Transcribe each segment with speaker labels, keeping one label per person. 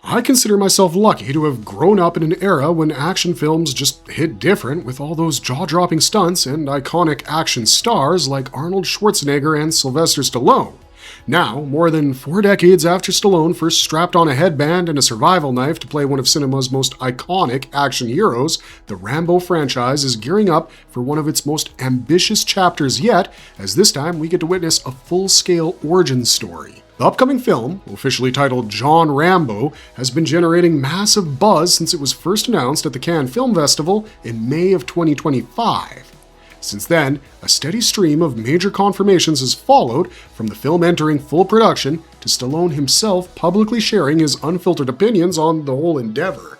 Speaker 1: I consider myself lucky to have grown up in an era when action films just hit different with all those jaw-dropping stunts and iconic action stars like Arnold Schwarzenegger and Sylvester Stallone. Now, more than 4 decades after Stallone first strapped on a headband and a survival knife to play one of cinema's most iconic action heroes, the Rambo franchise is gearing up for one of its most ambitious chapters yet, as this time we get to witness a full-scale origin story. The upcoming film, officially titled John Rambo, has been generating massive buzz since it was first announced at the Cannes Film Festival in May of 2025. Since then, a steady stream of major confirmations has followed, from the film entering full production to Stallone himself publicly sharing his unfiltered opinions on the whole endeavor.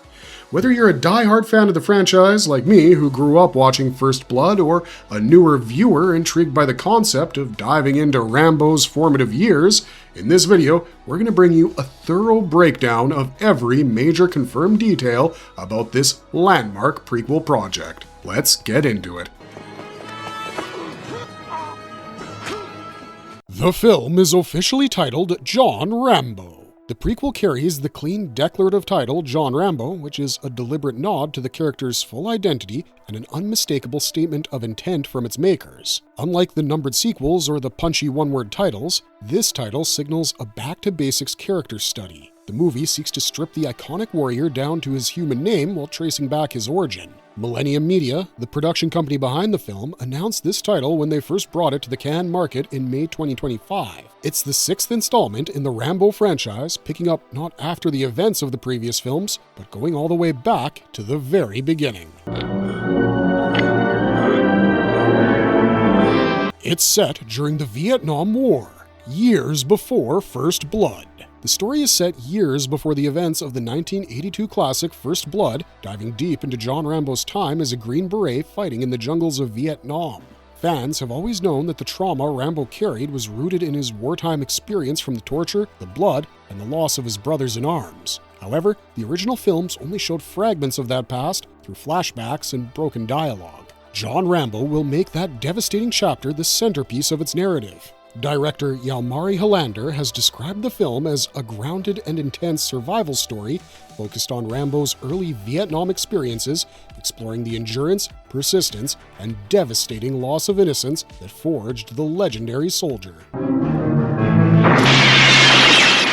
Speaker 1: Whether you're a die-hard fan of the franchise like me, who grew up watching First Blood, or a newer viewer intrigued by the concept of diving into Rambo's formative years, in this video, we're going to bring you a thorough breakdown of every major confirmed detail about this landmark prequel project. Let's get into it. The film is officially titled John Rambo. The prequel carries the clean declarative title John Rambo, which is a deliberate nod to the character's full identity and an unmistakable statement of intent from its makers. Unlike the numbered sequels or the punchy one-word titles, this title signals a back-to-basics character study. The movie seeks to strip the iconic warrior down to his human name while tracing back his origin. Millennium Media, the production company behind the film, announced this title when they first brought it to the Cannes market in May 2025. It's the 6th installment in the Rambo franchise, picking up not after the events of the previous films, but going all the way back to the very beginning. It's set during the Vietnam War, years before First Blood. The story is set years before the events of the 1982 classic First Blood, diving deep into John Rambo's time as a Green Beret fighting in the jungles of Vietnam. Fans have always known that the trauma Rambo carried was rooted in his wartime experience from the torture, the blood, and the loss of his brothers in arms. However, the original films only showed fragments of that past through flashbacks and broken dialogue. John Rambo will make that devastating chapter the centerpiece of its narrative. Director Jalmari Helander has described the film as a grounded and intense survival story focused on Rambo's early Vietnam experiences, exploring the endurance, persistence, and devastating loss of innocence that forged the legendary soldier.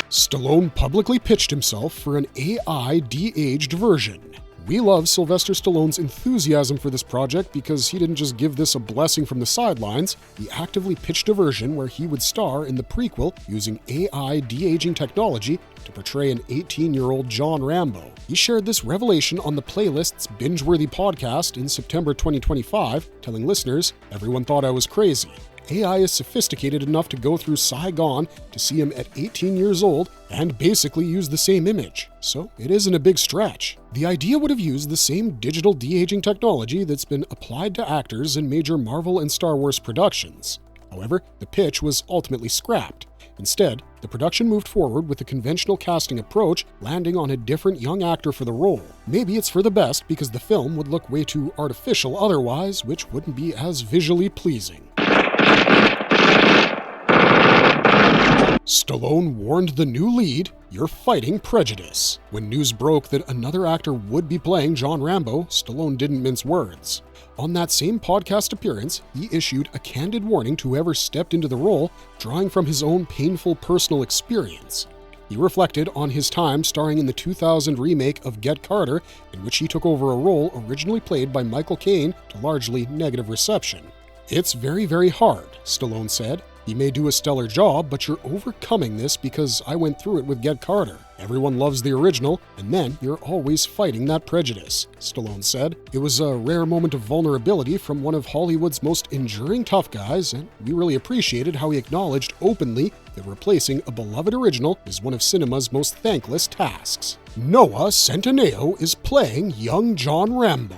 Speaker 1: Stallone publicly pitched himself for an AI de-aged version. We love Sylvester Stallone's enthusiasm for this project because he didn't just give this a blessing from the sidelines, he actively pitched a version where he would star in the prequel using AI de-aging technology to portray an 18-year-old John Rambo. He shared this revelation on the Playlist's Binge-Worthy podcast in September 2025, telling listeners, "Everyone thought I was crazy. AI is sophisticated enough to go through Saigon to see him at 18 years old and basically use the same image, so it isn't a big stretch." The idea would have used the same digital de-aging technology that's been applied to actors in major Marvel and Star Wars productions. However, the pitch was ultimately scrapped. Instead, the production moved forward with a conventional casting approach, landing on a different young actor for the role. Maybe it's for the best because the film would look way too artificial otherwise, which wouldn't be as visually pleasing. Stallone warned the new lead, "You're fighting prejudice." When news broke that another actor would be playing John Rambo, Stallone didn't mince words. On that same podcast appearance, he issued a candid warning to whoever stepped into the role, drawing from his own painful personal experience. He reflected on his time starring in the 2000 remake of Get Carter, in which he took over a role originally played by Michael Caine to largely negative reception. "It's very, very hard," Stallone said. "You may do a stellar job, but you're overcoming this because I went through it with Get Carter. Everyone loves the original, and then you're always fighting that prejudice," Stallone said. "It was a rare moment of vulnerability from one of Hollywood's most enduring tough guys, and we really appreciated how he acknowledged openly that replacing a beloved original is one of cinema's most thankless tasks." Noah Centineo is playing young John Rambo.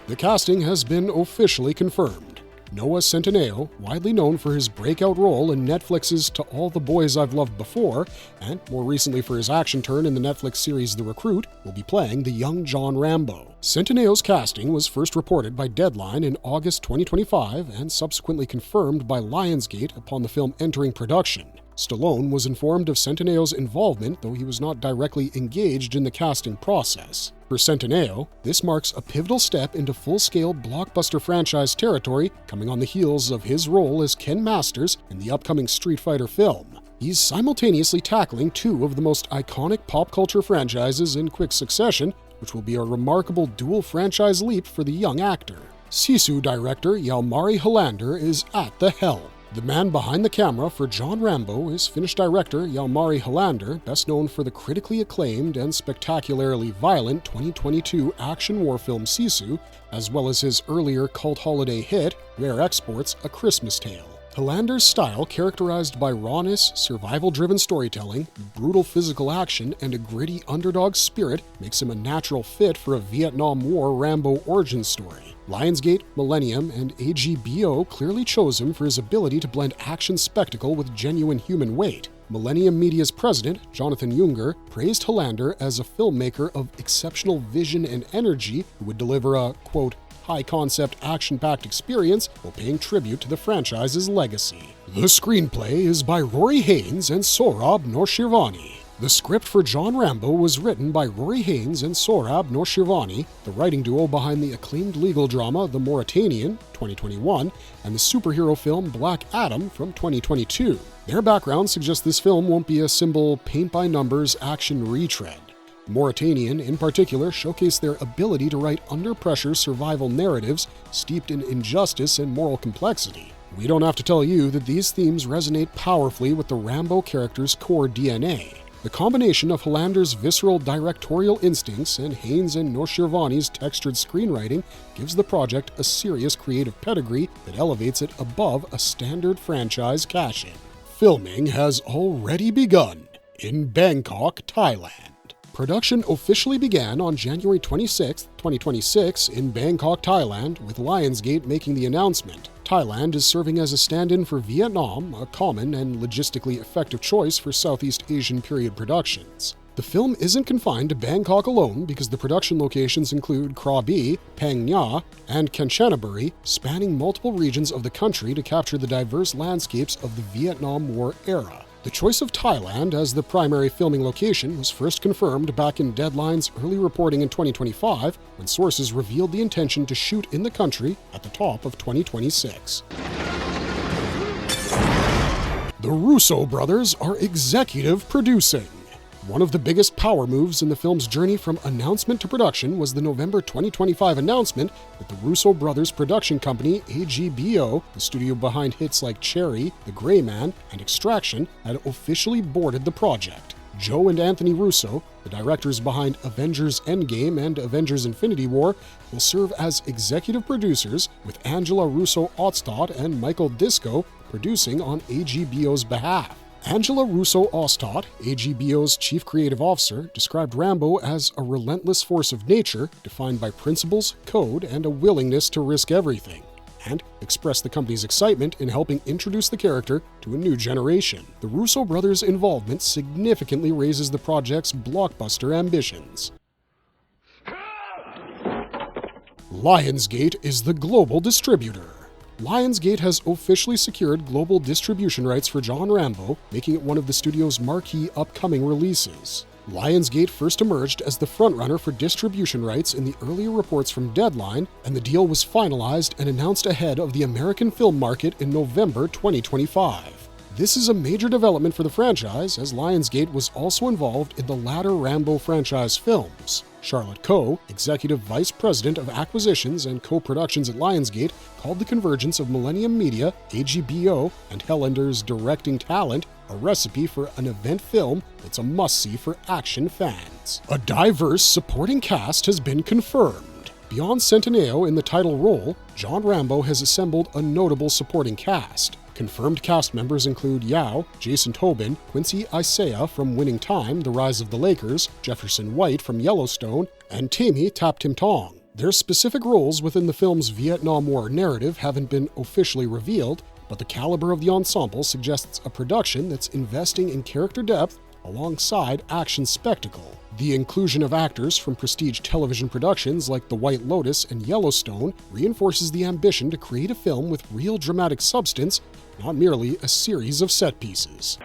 Speaker 1: The casting has been officially confirmed. Noah Centineo, widely known for his breakout role in Netflix's To All the Boys I've Loved Before, and more recently for his action turn in the Netflix series The Recruit, will be playing the young John Rambo. Centineo's casting was first reported by Deadline in August 2025 and subsequently confirmed by Lionsgate upon the film entering production. Stallone was informed of Centineo's involvement, though he was not directly engaged in the casting process. For Centineo, this marks a pivotal step into full-scale blockbuster franchise territory, coming on the heels of his role as Ken Masters in the upcoming Street Fighter film. He's simultaneously tackling two of the most iconic pop culture franchises in quick succession, which will be a remarkable dual franchise leap for the young actor. Sisu director Jalmari Helander is at the helm. The man behind the camera for John Rambo is Finnish director Jalmari Helander, best known for the critically acclaimed and spectacularly violent 2022 action war film Sisu, as well as his earlier cult holiday hit, Rare Export's A Christmas Tale. Helander's style, characterized by rawness, survival-driven storytelling, brutal physical action, and a gritty underdog spirit, makes him a natural fit for a Vietnam War Rambo origin story. Lionsgate, Millennium, and AGBO clearly chose him for his ability to blend action spectacle with genuine human weight. Millennium Media's president, Jonathan Junger, praised Helander as a filmmaker of exceptional vision and energy who would deliver a, quote, high-concept, action-packed experience while paying tribute to the franchise's legacy. The screenplay is by Rory Haynes and Sohrab Noshirvani. The script for John Rambo was written by Rory Haynes and Sohrab Noshirvani, the writing duo behind the acclaimed legal drama The Mauritanian, 2021, and the superhero film Black Adam from 2022. Their background suggests this film won't be a simple paint-by-numbers action retread. Mauritanian, in particular, showcased their ability to write under-pressure survival narratives steeped in injustice and moral complexity. We don't have to tell you that these themes resonate powerfully with the Rambo character's core DNA. The combination of Helander's visceral directorial instincts and Haynes and Noshirvani's textured screenwriting gives the project a serious creative pedigree that elevates it above a standard franchise cash-in. Filming has already begun in Bangkok, Thailand. Production officially began on January 26, 2026 in Bangkok, Thailand, with Lionsgate making the announcement. Thailand is serving as a stand-in for Vietnam, a common and logistically effective choice for Southeast Asian period productions. The film isn't confined to Bangkok alone because the production locations include Krabi, Phang Nga, and Kanchanaburi, spanning multiple regions of the country to capture the diverse landscapes of the Vietnam War era. The choice of Thailand as the primary filming location was first confirmed back in Deadline's early reporting in 2025, when sources revealed the intention to shoot in the country at the top of 2026. The Russo brothers are executive producing. One of the biggest power moves in the film's journey from announcement to production was the November 2025 announcement that the Russo brothers' production company, AGBO, the studio behind hits like Cherry, The Gray Man, and Extraction, had officially boarded the project. Joe and Anthony Russo, the directors behind Avengers Endgame and Avengers Infinity War, will serve as executive producers, with Angela Russo-Ostad and Michael Disco producing on AGBO's behalf. Angela Russo-Ostad, AGBO's chief creative officer, described Rambo as a relentless force of nature defined by principles, code, and a willingness to risk everything, and expressed the company's excitement in helping introduce the character to a new generation. The Russo brothers' involvement significantly raises the project's blockbuster ambitions. Lionsgate is the global distributor. Lionsgate has officially secured global distribution rights for John Rambo, making it one of the studio's marquee upcoming releases. Lionsgate first emerged as the frontrunner for distribution rights in the earlier reports from Deadline, and the deal was finalized and announced ahead of the American film market in November 2025. This is a major development for the franchise, as Lionsgate was also involved in the latter Rambo franchise films. Charlotte Coe, Executive Vice President of Acquisitions and Co-Productions at Lionsgate, called the convergence of Millennium Media, AGBO, and Helander's directing talent a recipe for an event film that's a must-see for action fans. A diverse supporting cast has been confirmed. Beyond Centineo in the title role, John Rambo has assembled a notable supporting cast. Confirmed cast members include Yao, Jason Tobin, Quincy Isaiah from Winning Time, The Rise of the Lakers, Jefferson White from Yellowstone, and Tammy Tap Tim Tong. Their specific roles within the film's Vietnam War narrative haven't been officially revealed, but the caliber of the ensemble suggests a production that's investing in character depth alongside action spectacle. The inclusion of actors from prestige television productions like The White Lotus and Yellowstone reinforces the ambition to create a film with real dramatic substance, not merely a series of set pieces.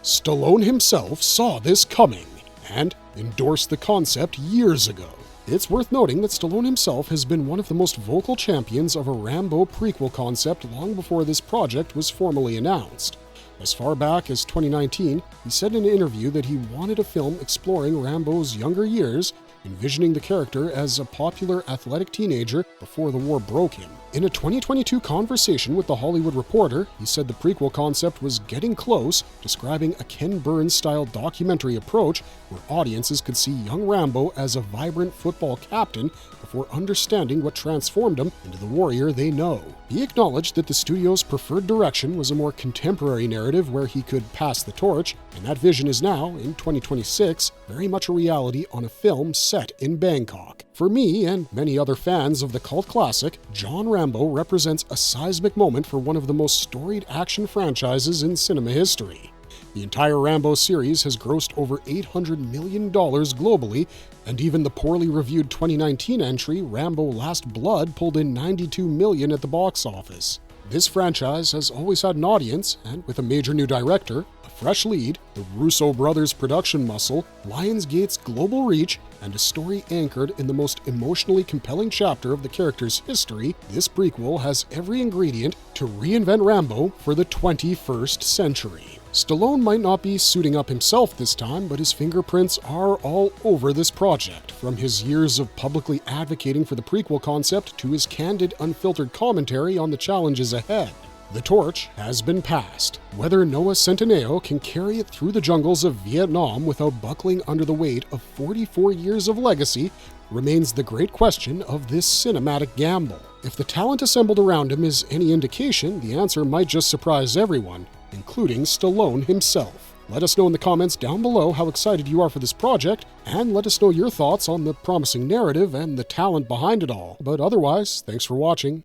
Speaker 1: Stallone himself saw this coming and endorsed the concept years ago. It's worth noting that Stallone himself has been one of the most vocal champions of a Rambo prequel concept long before this project was formally announced. As far back as 2019, he said in an interview that he wanted a film exploring Rambo's younger years, envisioning the character as a popular athletic teenager before the war broke him. In a 2022 conversation with The Hollywood Reporter, he said the prequel concept was getting close, describing a Ken Burns-style documentary approach where audiences could see young Rambo as a vibrant football captain before understanding what transformed him into the warrior they know. He acknowledged that the studio's preferred direction was a more contemporary narrative where he could pass the torch, and that vision is now, in 2026, very much a reality on a film set in Bangkok. For me and many other fans of the cult classic, John Rambo represents a seismic moment for one of the most storied action franchises in cinema history. The entire Rambo series has grossed over $800 million globally, and even the poorly reviewed 2019 entry, Rambo Last Blood, pulled in $92 million at the box office. This franchise has always had an audience, and with a major new director, a fresh lead, the Russo brothers' production muscle, Lionsgate's global reach, and a story anchored in the most emotionally compelling chapter of the character's history, this prequel has every ingredient to reinvent Rambo for the 21st century. Stallone might not be suiting up himself this time, but his fingerprints are all over this project, from his years of publicly advocating for the prequel concept to his candid, unfiltered commentary on the challenges ahead. The torch has been passed. Whether Noah Centineo can carry it through the jungles of Vietnam without buckling under the weight of 44 years of legacy remains the great question of this cinematic gamble. If the talent assembled around him is any indication, the answer might just surprise everyone, including Stallone himself. Let us know in the comments down below how excited you are for this project, and let us know your thoughts on the promising narrative and the talent behind it all. But otherwise, thanks for watching.